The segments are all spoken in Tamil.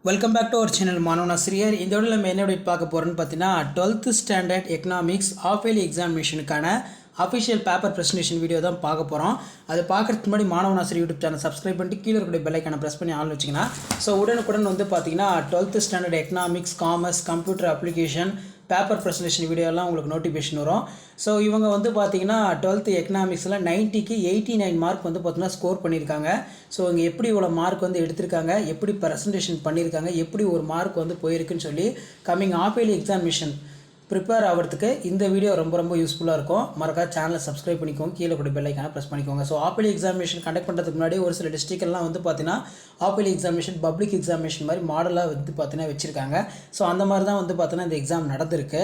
Welcome back to our channel மாணவன் ஆசிரியர். இந்த வீடியோவில் நம்ம என்ன update பார்க்க போகிறோன்னு பார்த்தீங்கன்னா 12th standard economics half yearly எக்ஸாமினேஷனுக்கான அஃபிஷியல் பேப்பர் ப்ரெசன்டேஷன் வீடியோ தான் பார்க்க போகிறோம். அது பார்க்குறதுக்கு முன்னாடி மாணவன் ஆசிரியர் யூடியூப் சேனல் சப்ஸ்கிரைப் பண்ணிட்டு கீழே இருக்கிற பெல் ஐக்கானை ப்ரெஸ் பண்ணி ஆன் வச்சிங்கன்னா உடனுக்குடன் வந்து பார்த்தீங்கன்னா 12th standard economics, commerce, computer application paper presentation வீடியோலாம் உங்களுக்கு நோட்டிஃபிகேஷன் வரும். இவங்க வந்து பார்த்தீங்கன்னா 12th எக்கனாமிக்ஸில் 90க்கு 89 மார்க் வந்து பார்த்தீங்கன்னா ஸ்கோர் பண்ணியிருக்காங்க. இங்கே எப்படி இவ்வளோ மார்க் வந்து எடுத்திருக்காங்க, எப்படி ப்ரெசன்டேஷன் பண்ணியிருக்காங்க, எப்படி ஒரு மார்க் வந்து போயிருக்குன்னு சொல்லி coming half yearly examination prepare ஆகிறதுக்கு இந்த வீடியோ ரொம்ப யூஸ்ஃபுல்லாக இருக்கும். மறக்காம சேனலை சப்ஸ்கிரைப் பண்ணிக்கோங்க, கீழே கூட பெல் ஐக்கானை ப்ரெஸ் பண்ணிக்கோங்க. ஆஃப் இயர்லி எக்ஸாமினேஷன் கண்டக்ட் பண்ணுறதுக்கு முன்னாடி ஒரு சில டிஸ்ட்ரிக்ட்லாம் வந்து பார்த்தீங்கன்னா half yearly examination public examination மாதிரி மாடலாக வந்து பார்த்தீங்கன்னா வச்சுருக்காங்க. அந்த மாதிரி தான் வந்து பார்த்தீங்கன்னா இந்த எக்ஸாம் நடந்திருக்கு.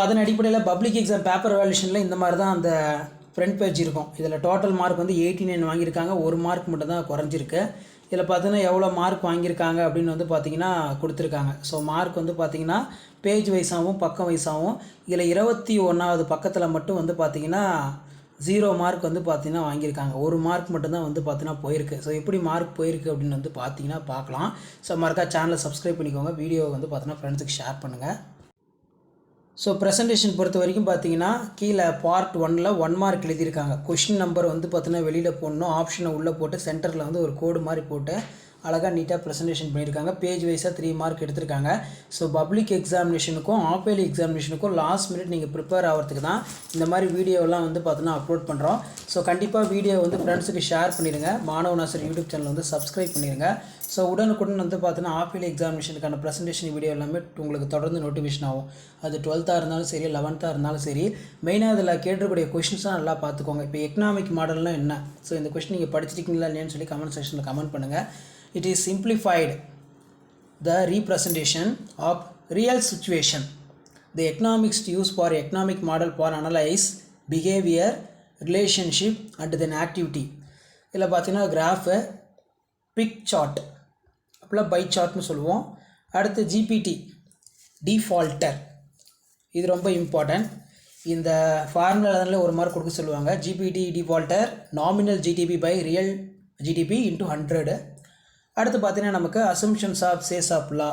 அதன் அடிப்படையில் பப்ளிக் எக்ஸாம் பேப்பர் வேல்யூஷனில் இந்த மாதிரி தான் அந்த ஃப்ரண்ட் பேஜ் இருக்கும். இதில் டோட்டல் மார்க் வந்து 89 வாங்கியிருக்காங்க, ஒரு மார்க் மட்டும் தான் குறைஞ்சிருக்கு. இதில் பார்த்தீங்கன்னா எவ்வளோ மார்க் வாங்கியிருக்காங்க அப்படின்னு வந்து பார்த்திங்கன்னா கொடுத்துருக்காங்க. மார்க் வந்து பார்த்திங்கன்னா பேஜ் வைஸாகவும் பக்கம் வைஸாகவும் இதில் 21வது பக்கத்தில் மட்டும் வந்து பார்த்திங்கன்னா 0 மார்க் வந்து பார்த்திங்கன்னா வாங்கியிருக்காங்க. ஒரு மார்க் மட்டும்தான் வந்து பார்த்திங்கன்னா போயிருக்கு. எப்படி மார்க் போயிருக்கு அப்படின்னு வந்து பார்த்திங்கன்னா பார்க்கலாம். மறக்காம சேனலை சப்ஸ்கிரைப் பண்ணிக்கோங்க, வீடியோவை வந்து பார்த்திங்கன்னா ஃப்ரெண்ட்ஸுக்கு ஷேர் பண்ணுங்கள். ப்ரெசன்டேஷன் பொறுத்த வரைக்கும் பார்த்தீங்கன்னா கீழே பார்ட் 1ல் 1 மார்க் எழுதியிருக்காங்க. கொஷின் நம்பர் வந்து பார்த்தீங்கன்னா வெளியில் போடணும், ஆப்ஷனை உள்ளே போட்டு சென்டரில் வந்து ஒரு கோடு மாதிரி போட்டு அழகாக நீட்டாக ப்ரெசன்டேஷன் பண்ணியிருக்காங்க. பேஜ் வைஸாக 3 மார்க் எடுத்திருக்காங்க. பப்ளிக் எக்ஸாமினேஷனுக்கும் ஆஃப் இயர்லி எக்ஸாமினேஷனுக்கும் லாஸ்ட் மினிட் நீங்கள் ப்ரிப்பேர் ஆகிறதுக்கு தான் இந்த மாதிரி வீடியோலாம் வந்து பார்த்தீங்கன்னா அப்லோட் பண்ணுறோம். கண்டிப்பாக வீடியோ வந்து ஃப்ரெண்ட்ஸுக்கு ஷேர் பண்ணிடுங்க. மாணவன் ஆசிரியர் யூடியூப் சேனல் வந்து சப்ஸ்கிரைப் பண்ணிடுங்க. உடனுக்குடன் வந்து பார்த்தீங்கன்னா ஆஃப் இயர்லி எக்ஸாமினேஷனுக்கான ப்ரெசன்டேஷன் வீடியோ எல்லாமே உங்களுக்கு தொடர்ந்து நோட்டிஃபிகேஷன் ஆகும். அது 12th இருந்தாலும் சரி, 11th இருந்தாலும் சரி. மெயினாக அதில் கேட்டிருக்கக்கூடிய கொஷின்ஸாக நல்லா பார்த்துக்கோங்க. இப்போ எக்கனாமிக் மாடல்னால் என்ன, இந்த கொஷின் நீங்கள் படிச்சிருக்கீங்களா இல்லையான்னு சொல்லி கமெண்ட் செக்ஷனில் கமெண்ட் பண்ணுங்கள். It is simplified the representation of real situation. The economics used for economic model for analyze behavior, relationship and then activity. இதில் பார்த்தீங்கன்னா கிராஃபு, பிக் சார்ட், அப்போலாம் பை சார்ட்னு சொல்லுவோம். அடுத்து ஜிபிடி டிஃபால்டர், இது ரொம்ப இம்பார்ட்டன்ட். இந்த ஃபார்முலாவில் ஒரு மார்க் கொடுக்க சொல்லுவாங்க. ஜிபிடி deflator nominal GDP by real GDP into 100. அடுத்து பார்த்தீங்கன்னா நமக்கு assumptions of Say's of law,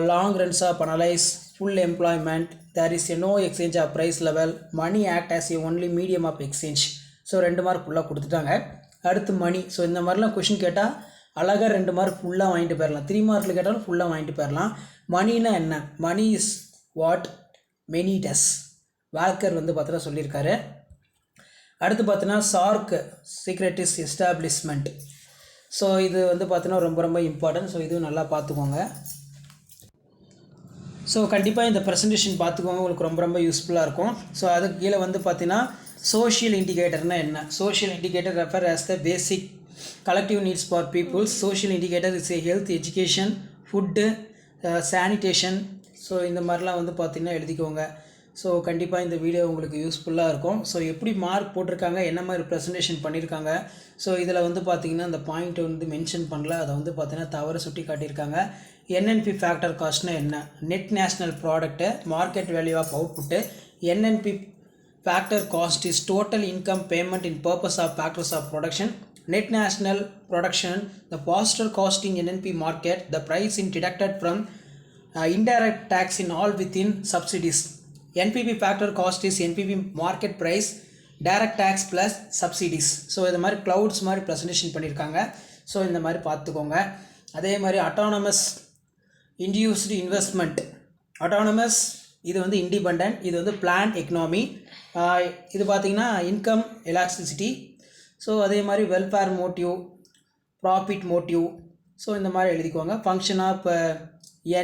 long runs of analyse, full employment, there is a no exchange of price level, money act as a only medium of exchange. 2 mark ஃபுல்லாக கொடுத்துட்டாங்க. அடுத்து மணி. இந்த மாதிரிலாம் கொஷின் கேட்டால் அழகாக 2 மார்க் ஃபுல்லாக வாங்கிட்டு போயிடலாம். 3 மார்க்கில் கேட்டாலும் ஃபுல்லாக வாங்கிட்டு போயிடலாம். மணினா என்ன, money is what many does, Walker வந்து பார்த்தீங்கன்னா சொல்லியிருக்காரு. அடுத்து பார்த்தீங்கன்னா சார்க், சீக்ரெட்டிஸ் எஸ்டாப்ளிஷ்மெண்ட். இது வந்து பார்த்தீங்கன்னா ரொம்ப இம்பார்ட்டன்ட். இதுவும் நல்லா பார்த்துக்கோங்க. கண்டிப்பாக இந்த ப்ரெசன்டேஷன் பார்த்துக்கோங்க, உங்களுக்கு ரொம்ப யூஸ்ஃபுல்லாக இருக்கும். அதுக்கு கீழே வந்து பார்த்தீங்கன்னா சோஷியல் இண்டிகேட்டர்னால் என்ன. Social indicator refer as the basic collective needs for peoples. Social indicator is a health, education, food, sanitation. இந்த மாதிரிலாம் வந்து பார்த்திங்கன்னா எழுதிக்கோங்க. கண்டிப்பாக இந்த வீடியோ உங்களுக்கு யூஸ்ஃபுல்லாக இருக்கும். எப்படி மார்க் போட்டிருக்காங்க, என்ன மாதிரி ப்ரெசன்டேஷன் பண்ணியிருக்காங்க. இதில் வந்து பார்த்திங்கன்னா இந்த பாயிண்ட் வந்து மென்ஷன் பண்ணல, அதை வந்து பார்த்திங்கன்னா தவறு சுட்டி காட்டியிருக்காங்க. என்என்பி ஃபேக்டர் காஸ்ட்னா என்ன, net national product, market value of output. NNP factor cost is total income payment in purpose of factors of production. Net national production, the pastor casting NNP market, the price in deducted from indirect tax in all within subsidies. NPV factor cost is NPV market price, direct tax plus subsidies. இது மாதிரி clouds மாதிரி ப்ரெசன்டேஷன் பண்ணியிருக்காங்க. இந்த மாதிரி பார்த்துக்கோங்க. அதே மாதிரி அட்டானமஸ் இன்டியூஸ்டு இன்வெஸ்ட்மெண்ட். அட்டானமஸ் இது வந்து இண்டிபெண்ட், இது வந்து பிளான் எக்கனாமி. இது பார்த்திங்கன்னா இன்கம் எலாஸ்டிசிட்டி. அதே மாதிரி வெல்ஃபேர் மோட்டிவ், ப்ராஃபிட் மோட்டிவ். இந்த மாதிரி எழுதிக்கோங்க. ஃபங்க்ஷன் ஆஃப்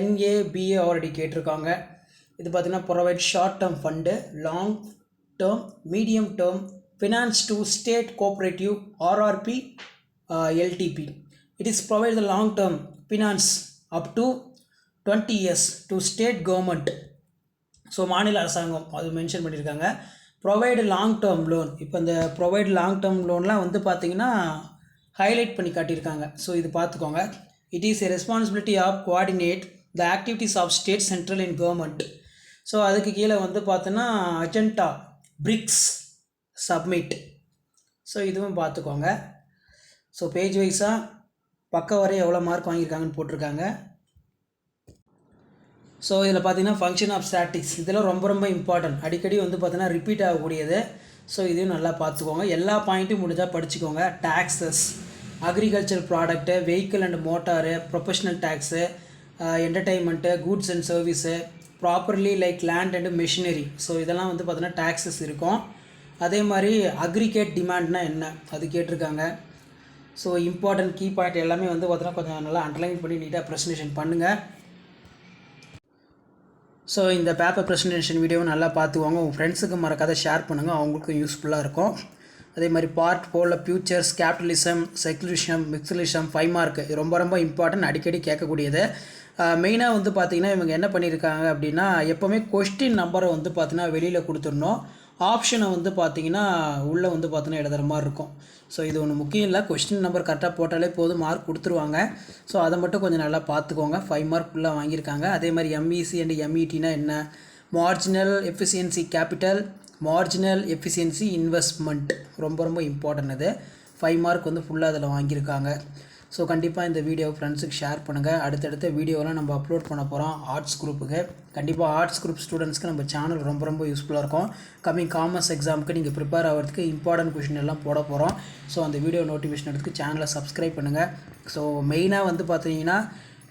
NABA ஆல்ரெடி கேட்டிருக்காங்க. இது பார்த்திங்கன்னா provide short term fund, long term, medium term finance to state cooperative, RRP, LTP. It is provide the long term finance up to 20 years to state government. மாநில அரசாங்கம் அது மென்ஷன் பண்ணியிருக்காங்க. Provide long term loan. இப்போ இந்த ப்ரொவைடு லாங் டேர்ம் லோன்லாம் வந்து பார்த்திங்கன்னா ஹைலைட் பண்ணி காட்டியிருக்காங்க. இது பார்த்துக்கோங்க. It is a responsibility of coordinate the activities of state, central and government. அதுக்கு கீழே வந்து பார்த்தோன்னா அஜெண்டா, பிரிக்ஸ், சப்மிட். இதுவும் பார்த்துக்கோங்க. பேஜ் வைஸாக பக்கம் வரை எவ்வளோ மார்க் வாங்கியிருக்காங்கன்னு போட்டிருக்காங்க. ஸோ இதில் பார்த்தீங்கன்னா ஃபங்க்ஷன் ஆஃப் ஸ்டாட்டிக்ஸ் இதெல்லாம் ரொம்ப ரொம்ப இம்பார்ட்டன்ட், அடிக்கடி வந்து பார்த்தீங்கன்னா ரிப்பீட் ஆகக்கூடியது. ஸோ இதையும் நல்லா பார்த்துக்கோங்க, எல்லா பாயிண்ட்டும் முடிஞ்சால் படிச்சுக்கோங்க. Taxes, agriculture product, vehicle and motor, professional tax, entertainment, goods and service, properly like land and machinery. So இதெல்லாம் வந்து பார்த்தீங்கன்னா டேக்ஸஸ் இருக்கும். அதே மாதிரி அக்ரிகேட் டிமாண்ட்னா என்ன அது கேட்டிருக்காங்க. ஸோ இம்பார்ட்டன்ட் கீ பாயிண்ட் எல்லாமே வந்து பார்த்தீங்கன்னா கொஞ்சம் நல்லா அண்டர்லைன் பண்ணி நீட்டாக ப்ரெசன்டேஷன் பண்ணுங்கள். ஸோ இந்த பேப்பர் ப்ரெசன்டேஷன் வீடியோவை நல்லா பார்த்துக்கோங்க, உங்கள் ஃப்ரெண்ட்ஸுக்கு மறக்காத ஷேர் பண்ணுங்கள், அவங்களுக்கும் யூஸ்ஃபுல்லாக இருக்கும். அதே மாதிரி பார்ட் 4ல் ஃபியூச்சர்ஸ், கேபிட்டலிசம், செக்குலரிசம், மிக்சலிசம் 5 மார்க் ரொம்ப ரொம்ப இம்பார்ட்டன்ட், அடிக்கடி கேட்கக்கூடியது. மெயினாக வந்து பார்த்திங்கன்னா இவங்க என்ன பண்ணியிருக்காங்க அப்படின்னா எப்போவுமே கொஸ்டின் நம்பரை வந்து பார்த்திங்கன்னா வெளியில் கொடுத்துடணும், ஆப்ஷனை வந்து பார்த்திங்கன்னா உள்ளே வந்து பார்த்திங்கன்னா எழுதுகிற மாதிரி இருக்கும். ஸோ இது ஒன்று முக்கியம் இல்லை, கொஸ்டின் நம்பர் கரெக்டாக போட்டாலே போதும், மார்க் கொடுத்துருவாங்க. ஸோ அதை மட்டும் கொஞ்சம் நல்லா பார்த்துக்கோங்க. 5 மார்க் ஃபுல்லாக வாங்கியிருக்காங்க. அதே மாதிரி எம்இசி அண்ட் எம்இடினா என்ன, marginal efficiency capital, marginal efficiency investment ரொம்ப ரொம்ப இம்பார்ட்டன்ட். அது 5 மார்க் வந்து ஃபுல்லாக அதில் வாங்கியிருக்காங்க. ஸோ கண்டிப்பாக இந்த வீடியோ ஃப்ரெண்ட்ஸுக்கு ஷேர் பண்ணுங்கள். அடுத்தடுத்த வீடியோலாம் நம்ம அப்லோட் பண்ண போகிறோம் ஆர்ட்ஸ் குரூப்புக்கு. கண்டிப்பாக ஆர்ட்ஸ் குரூப் ஸ்டூடெண்ட்ஸ்க்கு நம்ம சேனல் ரொம்ப ரொம்ப யூஸ்ஃபுல்லாக இருக்கும். கம்மிங் காமர்ஸ் எக்ஸாமுக்கு நீங்கள் ப்ரிப்பேர் ஆகிறதுக்கு இம்பார்ட்டன்ட் கொஷின் எல்லாம் போட போகிறோம். ஸோ அந்த வீடியோ நோட்டிஃபிகேஷன் எடுத்துக்கு சேனலை சப்ஸ்கிரைப் பண்ணுங்கள். ஸோ மெயினாக வந்து பார்த்தீங்கன்னா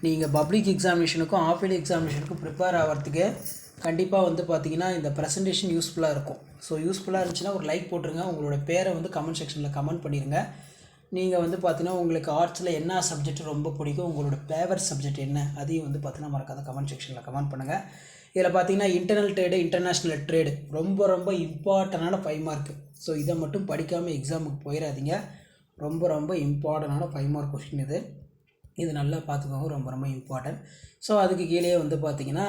நீங்கள் பப்ளிக் எக்ஸாமினேஷனுக்கும் ஆஃப்-இயர்லி எக்ஸாமினேஷனுக்கும் ப்ரிப்பேர் ஆகிறதுக்கு கண்டிப்பாக வந்து பார்த்தீங்கன்னா இந்த ப்ரெசன்டேஷன் யூஸ்ஃபுல்லாக இருக்கும். ஸோ யூஸ்ஃபுல்லாக இருந்துச்சுன்னா ஒரு லைக் போட்டுருங்க, உங்களோட பேரை வந்து கமெண்ட் செக்ஷனில் கமெண்ட் பண்ணிடுங்க. நீங்கள் வந்து பார்த்தீங்கன்னா உங்களுக்கு ஆர்ட்ஸில் என்ன சப்ஜெக்ட் ரொம்ப பிடிக்கும், உங்களோட ஃபேவரட் சப்ஜெக்ட் என்ன, அதையும் வந்து பார்த்தீங்கன்னா மறக்காத கமெண்ட் செக்ஷனில் கமெண்ட் பண்ணுங்கள். இதில் பார்த்தீங்கன்னா இன்டர்னல் ட்ரேடு, இன்டர்நேஷ்னல் ட்ரேடு ரொம்ப ரொம்ப இம்பார்ட்டண்டான 5 மார்க். ஸோ இதை மட்டும் படிக்காமல் எக்ஸாமுக்கு போயிடாதீங்க, ரொம்ப ரொம்ப இம்பார்ட்டண்டான 5 மார்க் கொஸ்டின் இது நல்லா பார்த்துக்கோங்க, ரொம்ப ரொம்ப இம்பார்ட்டன்ட். ஸோ அதுக்கு கீழே வந்து பார்த்திங்கன்னா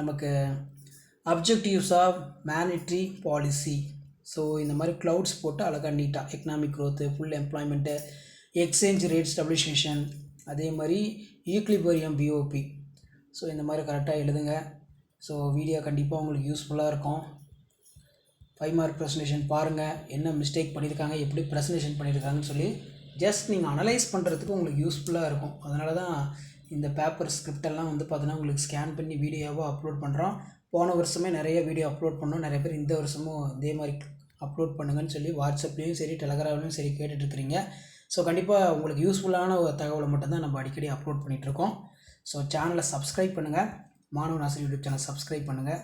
நமக்கு objectives of monetary policy. So இந்த மாதிரி க்ளவுட்ஸ் போட்டு அழகாக நீட்டாக economic growth, full employment, exchange rate stabilization, அதே மாதிரி ஈக்லிபோரியம் பிஓபி. ஸோ இந்த மாதிரி கரெக்டாக எழுதுங்க. ஸோ வீடியோ கண்டிப்பாக உங்களுக்கு யூஸ்ஃபுல்லாக இருக்கும். 5 மார்க் ப்ரெசன்டேஷன் பாருங்கள், என்ன மிஸ்டேக் பண்ணியிருக்காங்க, எப்படி ப்ரெசன்டேஷன் பண்ணியிருக்காங்கன்னு சொல்லி ஜஸ்ட் நீங்கள் அனலைஸ் பண்ணுறதுக்கு உங்களுக்கு யூஸ்ஃபுல்லாக இருக்கும். அதனால தான் இந்த பேப்பர் ஸ்கிரிப்டெல்லாம் வந்து பார்த்தீங்கன்னா உங்களுக்கு ஸ்கேன் பண்ணி வீடியோவாக அப்லோட் பண்ணுறோம். போன வருஷமே நிறைய வீடியோ அப்லோட் பண்ணோம், நிறைய பேர் இந்த வருஷமும் இதே மாதிரி அப்லோட் பண்ணுங்கன்னு சொல்லி வாட்ஸ்அப்லேயும் சரி டெலகிராம்லேயும் சரி கேட்டுட்ருக்கிறீங்க. ஸோ கண்டிப்பாக உங்களுக்கு யூஸ்ஃபுல்லான ஒரு தகவலை மட்டும்தான் நம்ம அடிக்கடி அப்லோட் பண்ணிகிட்ருக்கோம். ஸோ சேனலை சப்ஸ்கிரைப் பண்ணுங்கள், மாணவன் ஆசிரியர் யூடியூப் சேனல் சப்ஸ்கிரைப் பண்ணுங்கள்.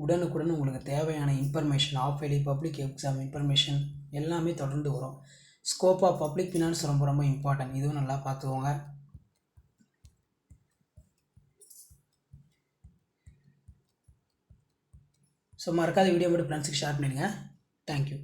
உடனுக்குடன் உங்களுக்கு தேவையான information, of-yearly public exam information எல்லாமே தொடர்ந்து வரும். ஸ்கோப் ஆஃப் பப்ளிக் ஃபினான்ஸ் ரொம்ப ரொம்ப இம்பார்ட்டன்ட், இதுவும் நல்லா பார்த்துக்கோங்க. ஸோ மறக்காத வீடியோ மட்டும் ஃப்ரெண்ட்ஸுக்கு ஷேர் பண்ணிடுங்க. தேங்க்யூ.